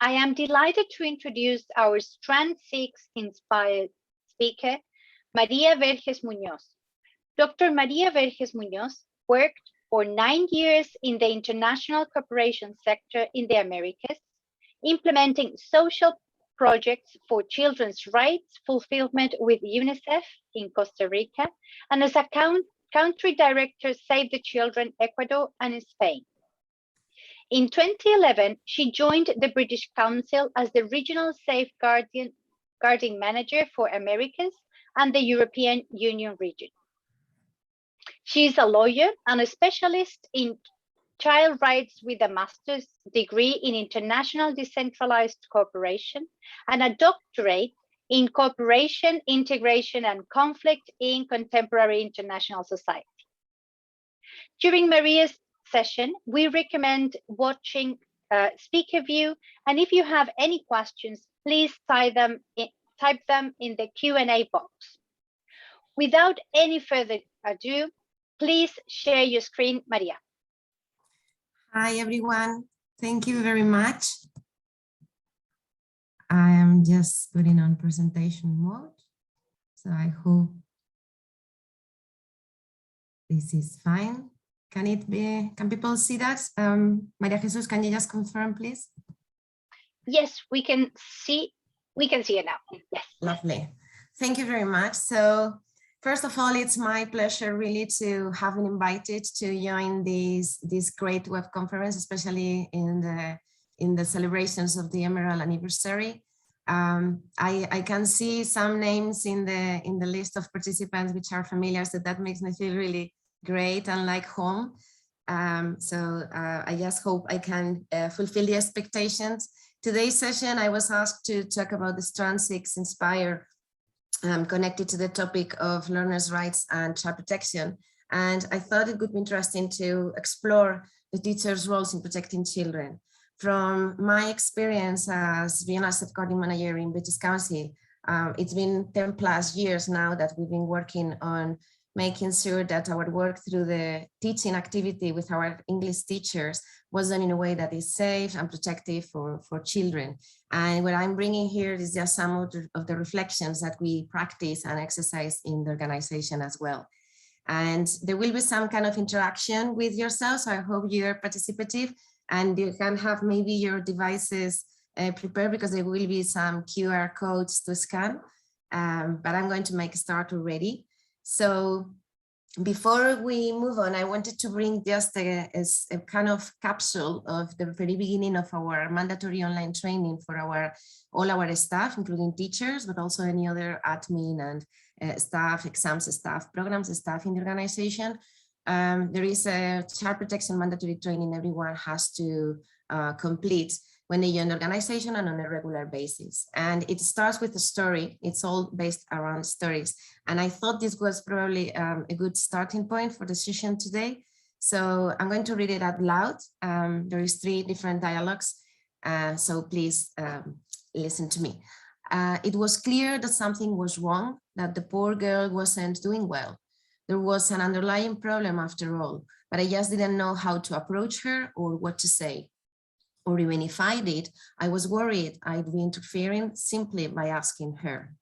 I am delighted to introduce our Strand 6 inspired speaker, María Vérgez Muñoz. Dr. María Vérgez Muñoz worked for 9 years in the international cooperation sector in the Americas, implementing social projects for children's rights fulfillment with UNICEF in Costa Rica, and as a country director, Save the Children, Ecuador and Spain. In 2011, she joined the British Council as the Regional Safeguarding Manager for Americas and the European Union region. She is a lawyer and a specialist in child rights with a master's degree in International Decentralized Cooperation and a doctorate in Cooperation, Integration and Conflict in Contemporary International Society. During Maria's session, we recommend watching speaker view, and if you have any questions, please type them in the Q&A box. Without any further ado, please share your screen, Maria. Hi, everyone. Thank you very much. I am just putting on presentation mode, so I hope this is fine. Can people see that? Maria Jesus, can you just confirm, please? Yes, we can see it now. Yes. Lovely. Thank you very much. So first of all, it's my pleasure really to have been invited to join this great web conference, especially in the celebrations of the Emerald Anniversary. I can see some names in the list of participants which are familiar, so that makes me feel really great and like home. I just hope I can fulfill the expectations. Today's session, I was asked to talk about the Strand 6 Inspire connected to the topic of learners' rights and child protection. And I thought it would be interesting to explore the teachers' roles in protecting children. From my experience as regional safeguarding manager in British Council, it's been 10 plus years now that we've been working on making sure that our work through the teaching activity with our English teachers was done in a way that is safe and protective for children. And what I'm bringing here is just some of the reflections that we practice and exercise in the organization as well. And there will be some kind of interaction with yourselves, so I hope you're participative and you can have maybe your devices prepared, because there will be some QR codes to scan, but I'm going to make a start already. So before we move on, I wanted to bring just a kind of capsule of the very beginning of our mandatory online training for all our staff, including teachers, but also any other admin and staff, exams staff, programs staff in the organization. There is a child protection mandatory training everyone has to complete when they join the organization and on a regular basis. And it starts with a story. It's all based around stories. And I thought this was probably a good starting point for the session today. So I'm going to read it out loud. There is 3 different dialogues. So please listen to me. It was clear that something was wrong, that the poor girl wasn't doing well. There was an underlying problem after all, but I just didn't know how to approach her or what to say. Or even if I did, I was worried I'd be interfering simply by asking her.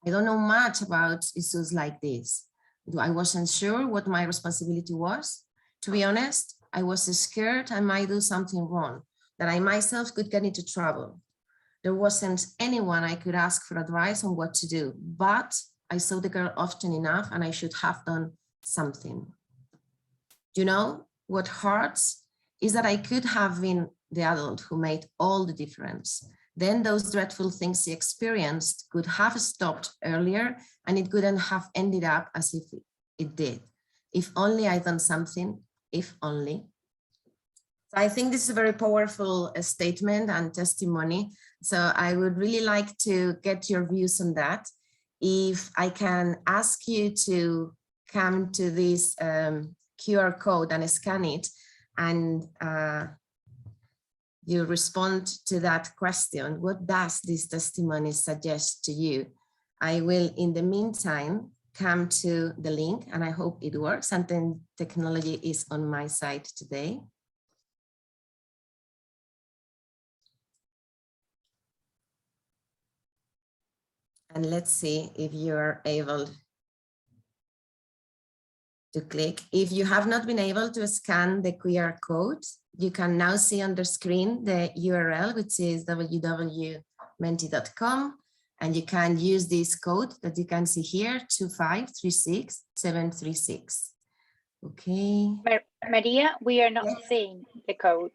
I don't know much about issues like this. I wasn't sure what my responsibility was. To be honest, I was scared I might do something wrong, that I myself could get into trouble. There wasn't anyone I could ask for advice on what to do, but I saw the girl often enough and I should have done something. You know, what hurts is that I could have been the adult who made all the difference. Then those dreadful things he experienced could have stopped earlier and it couldn't have ended up as if it did. If only I'd done something, if only. So I think this is a very powerful statement and testimony. So I would really like to get your views on that. If I can ask you to come to this QR code and scan it, and you respond to that question, what does this testimony suggest to you? I will, in the meantime, come to the link, and I hope it works, and then technology is on my side today. And let's see if you're able to click. If you have not been able to scan the QR code, you can now see on the screen the URL, which is www.menti.com. And you can use this code that you can see here, 2536736. Okay. Maria, we are not seeing the code.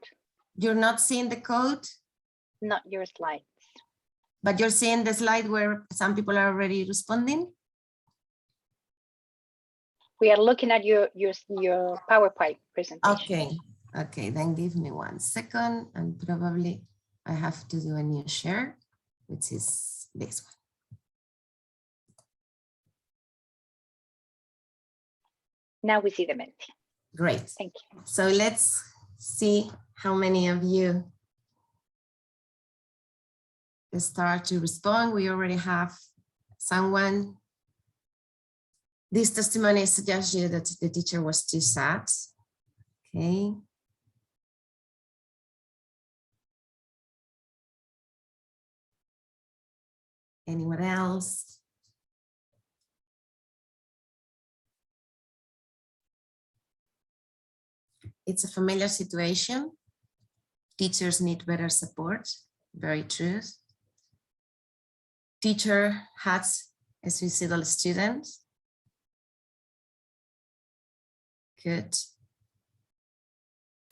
You're not seeing the code? Not your slides. But you're seeing the slide where some people are already responding? We are looking at your PowerPoint presentation. Okay, then give me 1 second, and probably I have to do a new share, which is this one. Now we see the Menti. Great. Thank you. So let's see how many of you start to respond. We already have someone. This testimony suggests you that the teacher was too sad. Okay. Anyone else? It's a familiar situation. Teachers need better support. Very true. Teacher has a suicidal student. Good.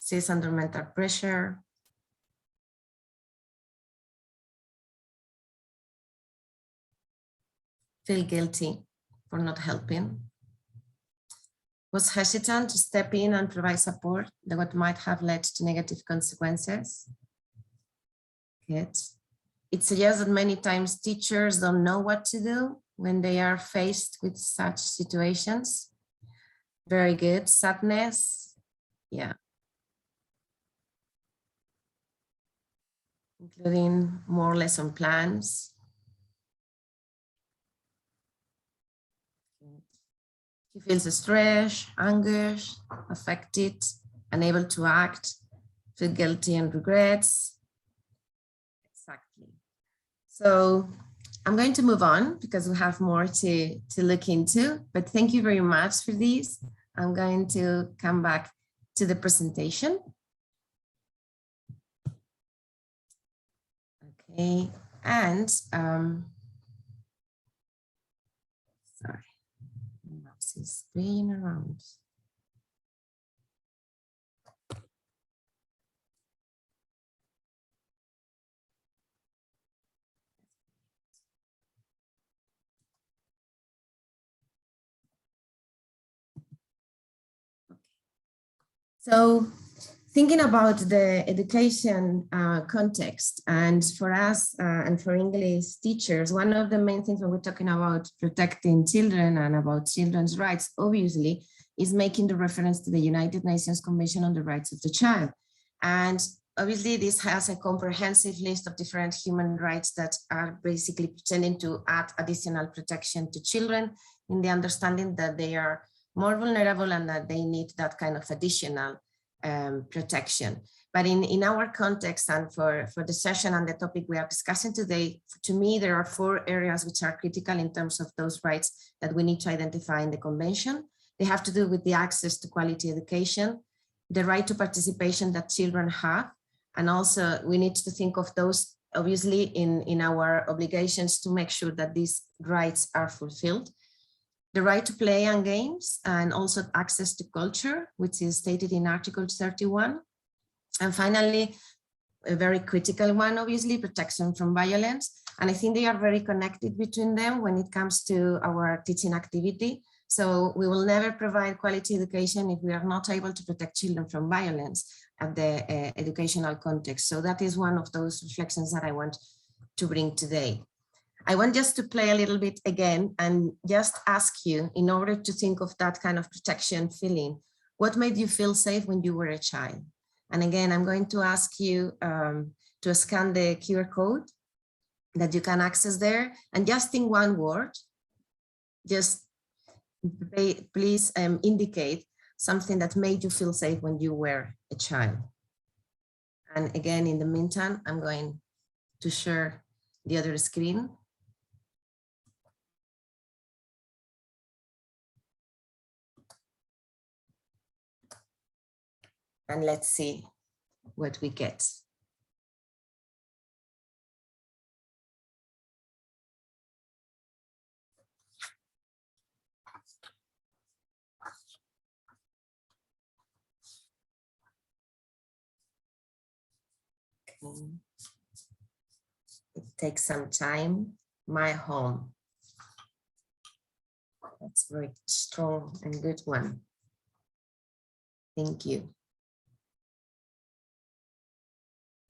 She's under mental pressure. Feel guilty for not helping. Was hesitant to step in and provide support that what might have led to negative consequences. Good. It suggests that many times teachers don't know what to do when they are faced with such situations. Very good. Sadness. Yeah. Including more lesson plans. He feels stress, anger, affected, unable to act, feel guilty and regrets. Exactly. So I'm going to move on because we have more to look into, but thank you very much for this. I'm going to come back to the presentation. Okay, and sorry. Mouse is spinning around. So thinking about the education context, and for us and for English teachers, one of the main things when we're talking about protecting children and about children's rights, obviously, is making the reference to the United Nations Convention on the Rights of the Child. And obviously, this has a comprehensive list of different human rights that are basically pretending to add additional protection to children in the understanding that they are more vulnerable and that they need that kind of additional protection. But in our context and for the session and the topic we are discussing today, to me, there are 4 areas which are critical in terms of those rights that we need to identify in the convention. They have to do with the access to quality education, the right to participation that children have, and also we need to think of those obviously in our obligations to make sure that these rights are fulfilled. The right to play and games, and also access to culture, which is stated in Article 31. And finally, a very critical one, obviously, protection from violence. And I think they are very connected between them when it comes to our teaching activity. So we will never provide quality education if we are not able to protect children from violence at the educational context. So that is one of those reflections that I want to bring today. I want just to play a little bit again and just ask you, in order to think of that kind of protection feeling, what made you feel safe when you were a child? And again, I'm going to ask you to scan the QR code that you can access there, and just in one word, just please indicate something that made you feel safe when you were a child. And again, in the meantime, I'm going to share the other screen. and let's see what we get. Okay. It takes some time. My home. That's a very strong and good one. Thank you.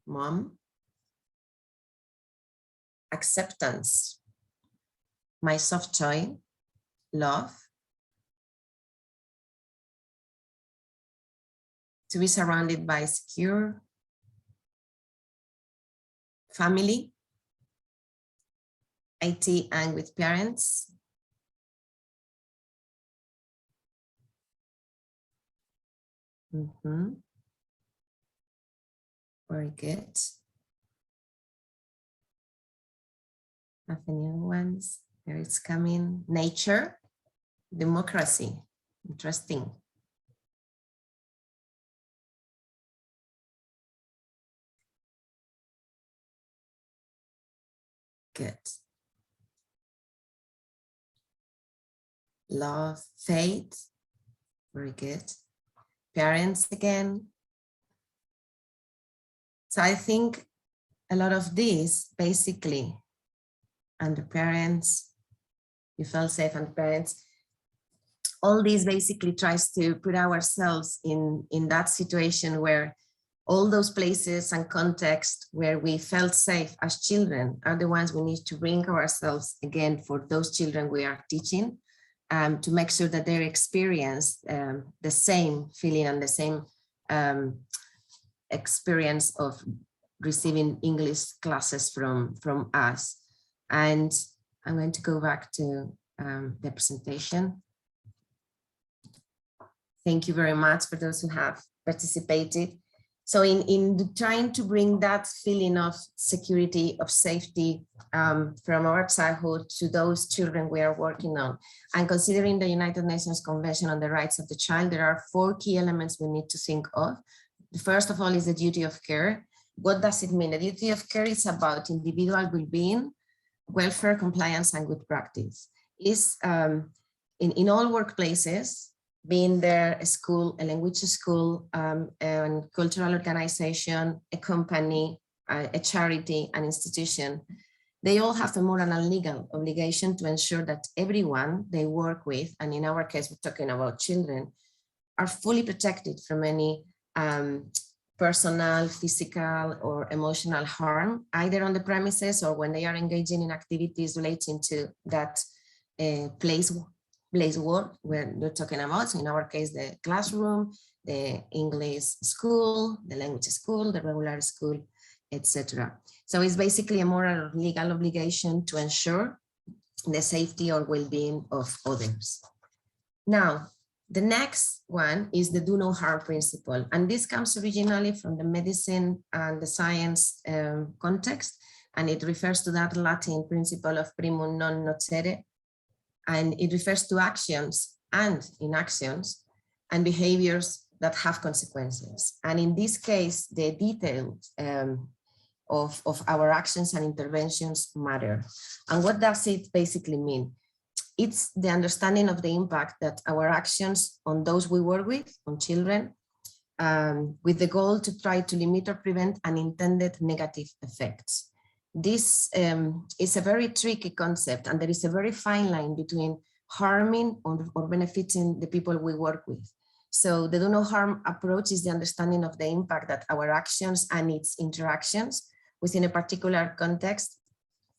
Mom. Acceptance. My soft toy. Love. To be surrounded by secure. Family. IT and with parents. Very good. Have any other ones? There it's coming. Nature, democracy. Interesting. Good. Love, faith. Very good. Parents again. So I think a lot of these basically, and the parents, you felt safe and parents, all these basically tries to put ourselves in that situation where all those places and contexts where we felt safe as children are the ones we need to bring ourselves again for those children we are teaching, to make sure that they experience the same feeling and the same experience of receiving English classes from us. And I'm going to go back to the presentation. Thank you very much for those who have participated. So in trying to bring that feeling of security, of safety from our childhood to those children we are working on, and considering the United Nations Convention on the Rights of the Child, there are 4 key elements we need to think of. The first of all is the duty of care. What does it mean? The duty of care is about individual well-being, welfare, compliance, and good practice. Is in all workplaces, being there a school, a language school, a cultural organization, a company, a charity, an institution, they all have a moral and legal obligation to ensure that everyone they work with, and in our case, we're talking about children, are fully protected from any personal, physical, or emotional harm, either on the premises or when they are engaging in activities relating to that place work where you're talking about. So in our case, the classroom, the English school, the language school, the regular school, etc. So it's basically a moral or legal obligation to ensure the safety or well-being of others. Now, the next one is the do no harm principle. And this comes originally from the medicine and the science context. And it refers to that Latin principle of primum non nocere. And it refers to actions and inactions and behaviors that have consequences. And in this case, the details of our actions and interventions matter. And what does it basically mean? It's the understanding of the impact that our actions on those we work with, on children, with the goal to try to limit or prevent unintended negative effects. This is a very tricky concept, and there is a very fine line between harming or benefiting the people we work with. So the do no harm approach is the understanding of the impact that our actions and its interactions within a particular context,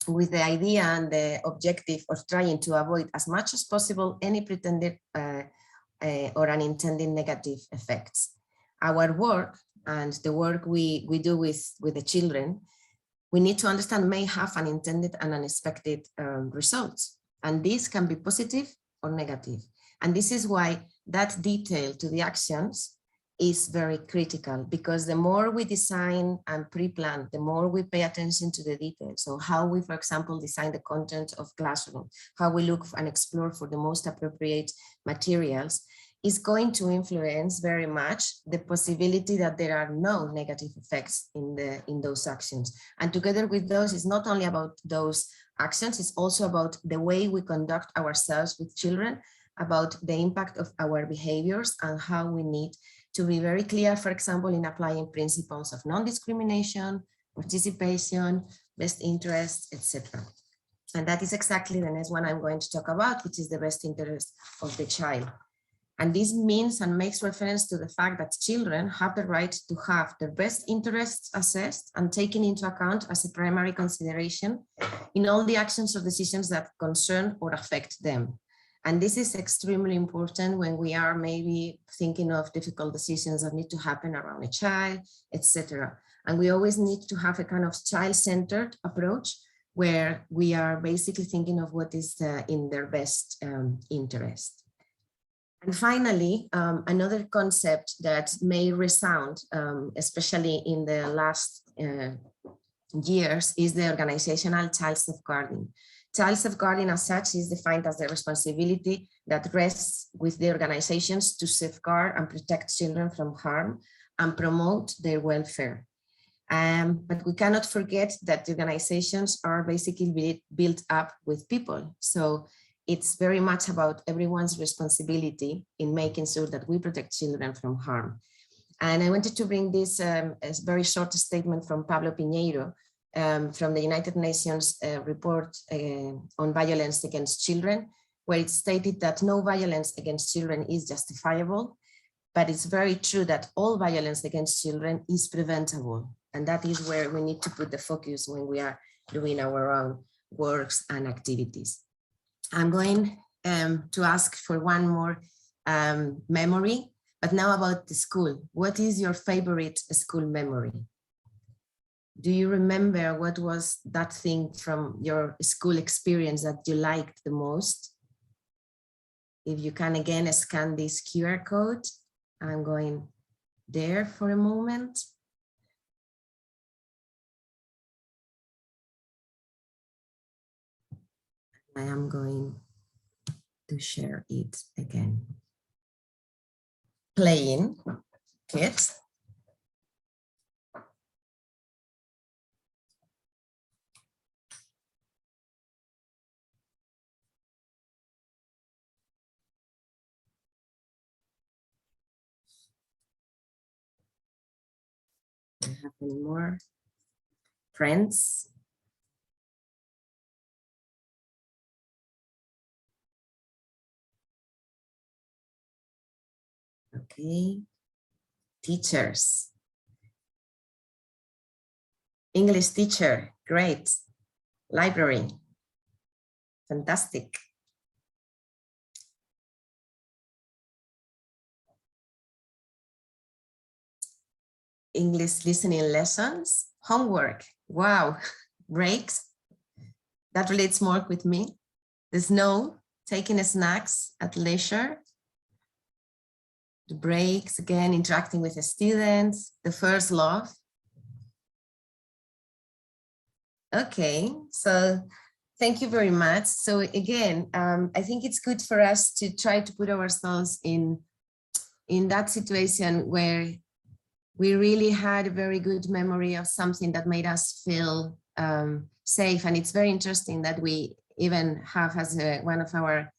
with the idea and the objective of trying to avoid as much as possible any pretended or unintended negative effects. Our work and the work we do with the children, we need to understand may have unintended and unexpected results. And this can be positive or negative. And this is why that detail to the actions is very critical, because the more we design and pre-plan, the more we pay attention to the details. So how we, for example, design the content of classroom, how we look and explore for the most appropriate materials, is going to influence very much the possibility that there are no negative effects in those actions. And together with those, it's not only about those actions, it's also about the way we conduct ourselves with children, about the impact of our behaviors and how we need to be very clear, for example, in applying principles of non-discrimination, participation, best interests, etc. And that is exactly the next one I'm going to talk about, which is the best interest of the child. And this means and makes reference to the fact that children have the right to have their best interests assessed and taken into account as a primary consideration in all the actions or decisions that concern or affect them. And this is extremely important when we are maybe thinking of difficult decisions that need to happen around a child, etc. And we always need to have a kind of child-centered approach where we are basically thinking of what is in their best interest. And finally, another concept that may resound, especially in the last years, is the organizational child safeguarding. Child safeguarding as such is defined as the responsibility that rests with the organizations to safeguard and protect children from harm and promote their welfare. But we cannot forget that the organizations are basically built up with people. So it's very much about everyone's responsibility in making sure that we protect children from harm. And I wanted to bring this as very short statement from Pablo Piñeiro from the United Nations report on violence against children, where it stated that no violence against children is justifiable, but it's very true that all violence against children is preventable. And that is where we need to put the focus when we are doing our own works and activities. I'm going to ask for one more memory, but now about the school. What is your favorite school memory? Do you remember what was that thing from your school experience that you liked the most? If you can again scan this QR code, I'm going there for a moment. I am going to share it again. Playing kids. Do I have any more? Friends. Okay. Teachers. English teacher, great. Library, fantastic. English listening lessons, homework, wow. Breaks, that relates more with me. The snow, taking snacks at leisure. The breaks, again, interacting with the students, the first love. Okay, so thank you very much. So again, I think it's good for us to try to put ourselves in that situation where we really had a very good memory of something that made us feel safe. And it's very interesting that we even have as one of our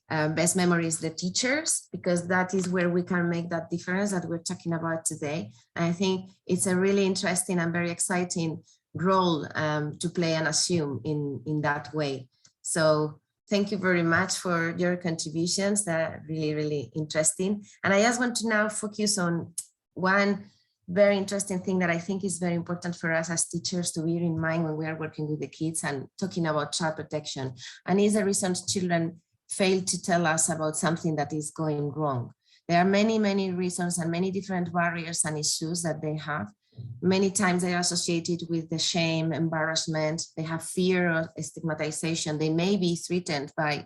best memories the teachers, because that is where we can make that difference that we're talking about today. And I think it's a really interesting and very exciting role to play and assume in that way. So thank you very much for your contributions. They're really, really interesting. And I just want to now focus on one very interesting thing that I think is very important for us as teachers to bear in mind when we are working with the kids and talking about child protection. And is the reasons children fail to tell us about something that is going wrong. There are many, many reasons and many different barriers and issues that they have. Many times they are associated with the shame, embarrassment, they have fear of stigmatization, they may be threatened by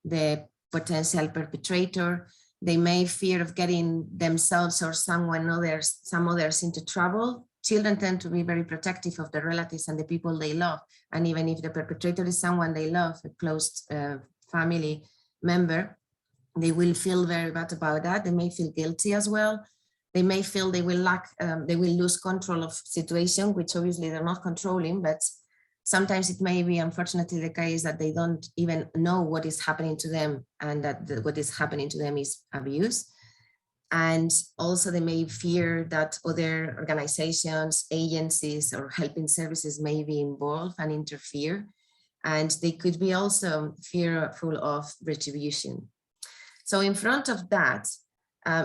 the potential perpetrator, they may fear of getting themselves or some others into trouble. Children tend to be very protective of the relatives and the people they love. And even if the perpetrator is someone they love, a close family member, They will feel very bad about that. They may feel guilty as well. They may feel they will lose control of situation, which obviously they're not controlling, but sometimes it may be unfortunately the case that they don't even know what is happening to them, and that what is happening to them is abuse. And also they may fear that other organizations, agencies, or helping services may be involved and interfere. And they could be also fearful of retribution. So in front of that,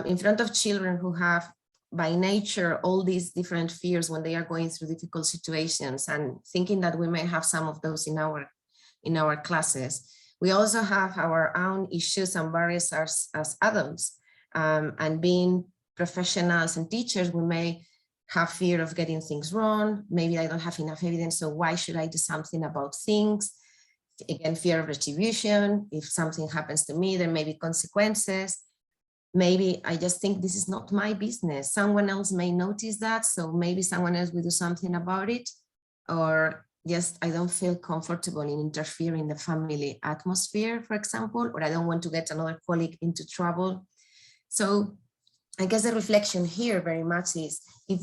in front of children who have by nature all these different fears when they are going through difficult situations, and thinking that we may have some of those in our classes, we also have our own issues and barriers as adults. And being professionals and teachers, we may have fear of getting things wrong. Maybe I don't have enough evidence, so why should I do something about things? Again, fear of retribution. If something happens to me, there may be consequences. Maybe I just think this is not my business. Someone else may notice that, so maybe someone else will do something about it. Or just, I don't feel comfortable in interfering in the family atmosphere, for example, or I don't want to get another colleague into trouble. So I guess the reflection here very much is, if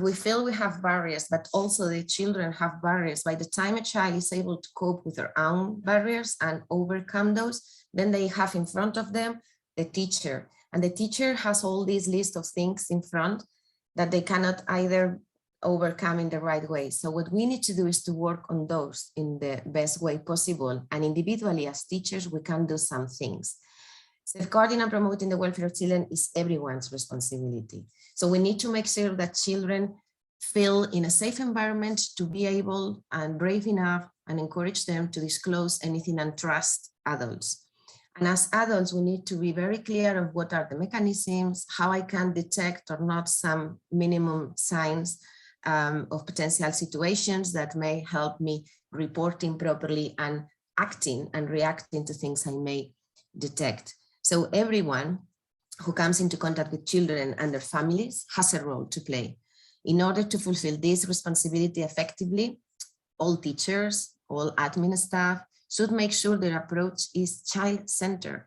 we feel we have barriers, but also the children have barriers, by the time a child is able to cope with their own barriers and overcome those, then they have in front of them the teacher. And the teacher has all these list of things in front that they cannot either overcome in the right way. So what we need to do is to work on those in the best way possible. And individually as teachers, we can do some things. Safeguarding and promoting the welfare of children is everyone's responsibility. So we need to make sure that children feel in a safe environment to be able and brave enough, and encourage them to disclose anything and trust adults. And as adults, we need to be very clear of what are the mechanisms, how I can detect or not some minimum signs of potential situations that may help me reporting properly and acting and reacting to things I may detect. So everyone who comes into contact with children and their families has a role to play. In order to fulfill this responsibility effectively, all teachers, all admin staff should make sure their approach is child-centered.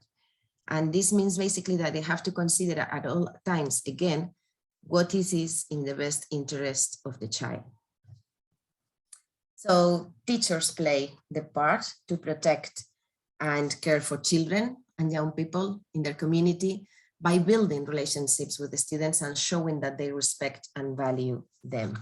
And this means basically that they have to consider at all times, again, what is in the best interest of the child. So teachers play the part to protect and care for children and young people in their community by building relationships with the students and showing that they respect and value them.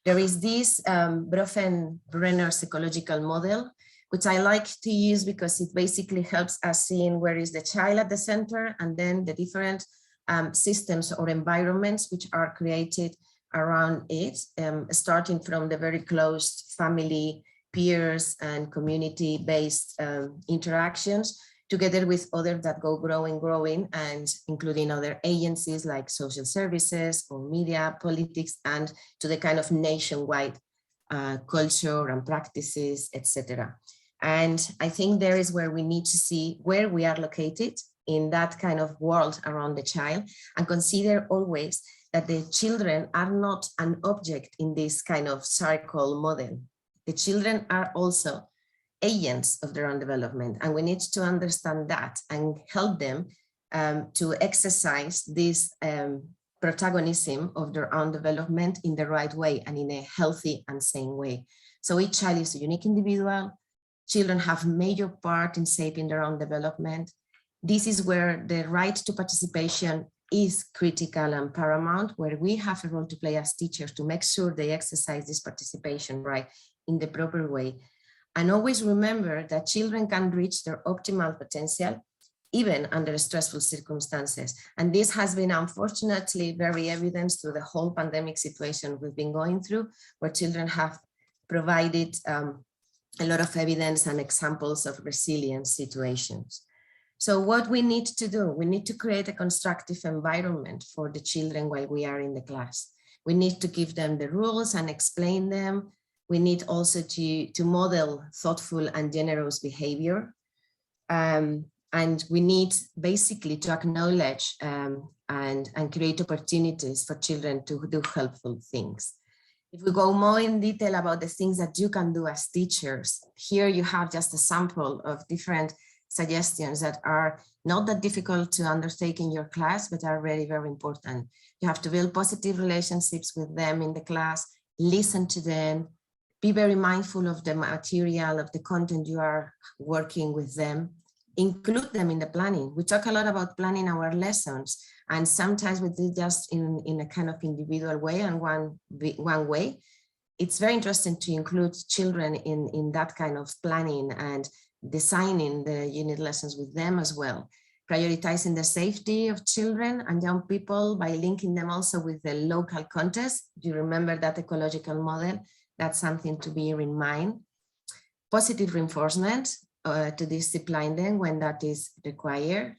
There is this Brofenbrenner's ecological model, which I like to use because it basically helps us seeing where is the child at the center, and then the different systems or environments which are created around it, starting from the very close family, peers, and community-based interactions, together with others that go growing, and including other agencies like social services or media, politics, and to the kind of nationwide culture and practices, etc. And I think there is where we need to see where we are located in that kind of world around the child, and consider always that the children are not an object in this kind of circle model. The children are also agents of their own development, and we need to understand that and help them to exercise this protagonism of their own development in the right way and in a healthy and sane way. So each child is a unique individual. Children have a major part in shaping their own development. This is where the right to participation is critical and paramount, where we have a role to play as teachers to make sure they exercise this participation right in the proper way. And always remember that children can reach their optimal potential even under stressful circumstances. And this has been unfortunately very evident through the whole pandemic situation we've been going through, where children have provided a lot of evidence and examples of resilient situations. So what we need to do, we need to create a constructive environment for the children while we are in the class. We need to give them the rules and explain them. We need also to model thoughtful and generous behavior. And we need basically to acknowledge and create opportunities for children to do helpful things. If we go more in detail about the things that you can do as teachers, here you have just a sample of different suggestions that are not that difficult to undertake in your class, but are very, very important. You have to build positive relationships with them in the class, listen to them, be very mindful of the material, of the content you are working with them, include them in the planning. We talk a lot about planning our lessons, and sometimes we do just in a kind of individual way and one way. It's very interesting to include children in that kind of planning and designing the unit lessons with them as well. Prioritizing the safety of children and young people by linking them also with the local context. You remember that ecological model, that's something to bear in mind. Positive reinforcement to discipline them when that is required.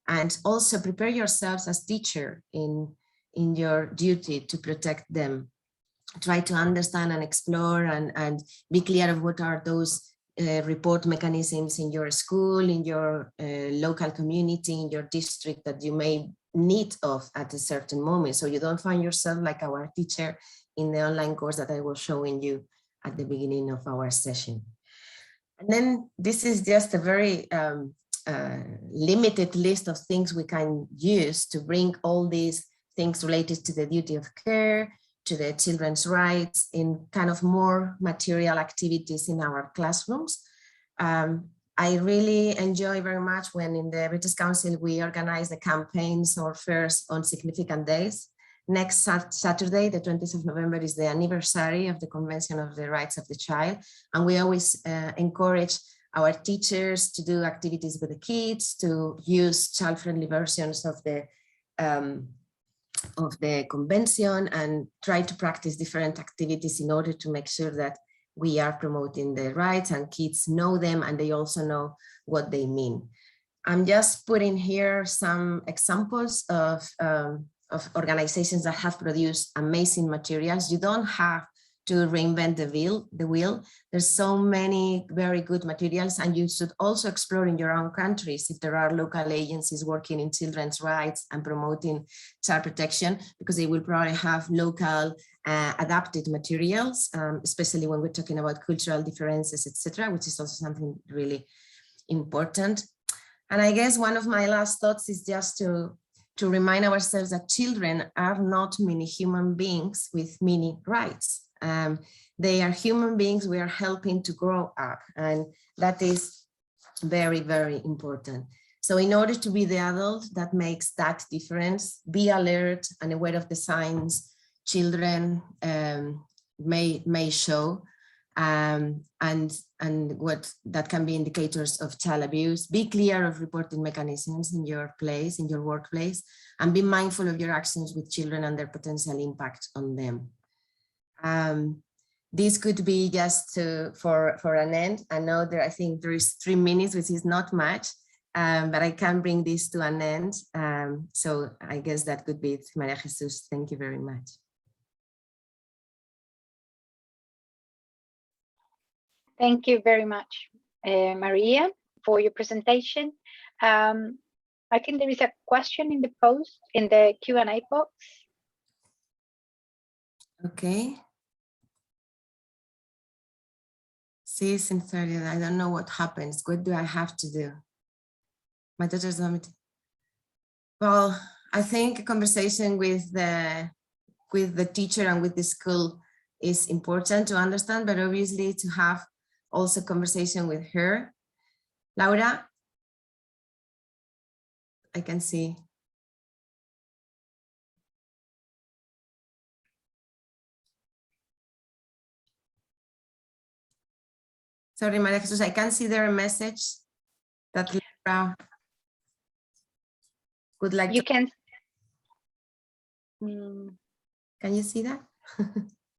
And also prepare yourselves as teacher in your duty to protect them. Try to understand and explore and be clear of what are those report mechanisms in your school, in your local community, in your district that you may need of at a certain moment. So you don't find yourself like our teacher in the online course that I was showing you at the beginning of our session. And then this is just a very limited list of things we can use to bring all these things related to the duty of care, to the children's rights in kind of more material activities in our classrooms. I really enjoy very much when in the British Council we organize the campaigns or fairs on significant days. Next Saturday, the 20th of November, is the anniversary of the Convention of the Rights of the Child. And we always encourage our teachers to do activities with the kids, to use child-friendly versions of the convention and try to practice different activities in order to make sure that we are promoting the rights and kids know them and they also know what they mean. I'm just putting here some examples of organizations that have produced amazing materials. You don't have to reinvent the wheel. There's so many very good materials, and you should also explore in your own countries if there are local agencies working in children's rights and promoting child protection, because they will probably have local adapted materials, especially when we're talking about cultural differences, etc., which is also something really important. And I guess one of my last thoughts is just to remind ourselves that children are not mini human beings with mini rights. They are human beings we are helping to grow up, and that is very, very important. So in order to be the adult that makes that difference, be alert and aware of the signs children may show, and what that can be indicators of child abuse. Be clear of reporting mechanisms in your place, in your workplace, and be mindful of your actions with children and their potential impact on them. This could be just for an end. I know I think there is 3 minutes, which is not much, but I can bring this to an end. So I guess that could be it. María Jesús, thank you very much. Thank you very much, Maria, for your presentation. I think there is a question in the post, in the Q&A box. Okay. See, sincerely, I don't know what happens. What do I have to do? My daughter's on it. Well, I think a conversation with the teacher and with the school is important to understand, but obviously to have also conversation with her. Laura, I can see. Sorry, María Jesús, I can see there a message that Laura would like you to. Can you see that?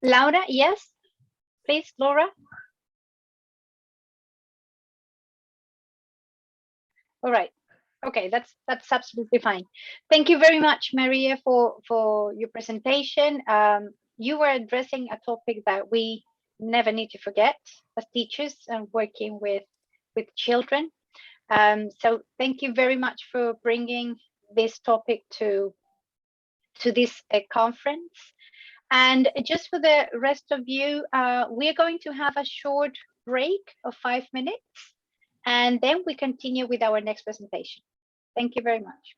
Laura, yes, please, Laura. All right. Okay, that's absolutely fine. Thank you very much, Maria, for your presentation. You were addressing a topic that we never need to forget as teachers and working with children. So thank you very much for bringing this topic to this conference. And just for the rest of you, we're going to have a short break of 5 minutes. and then we continue with our next presentation. Thank you very much.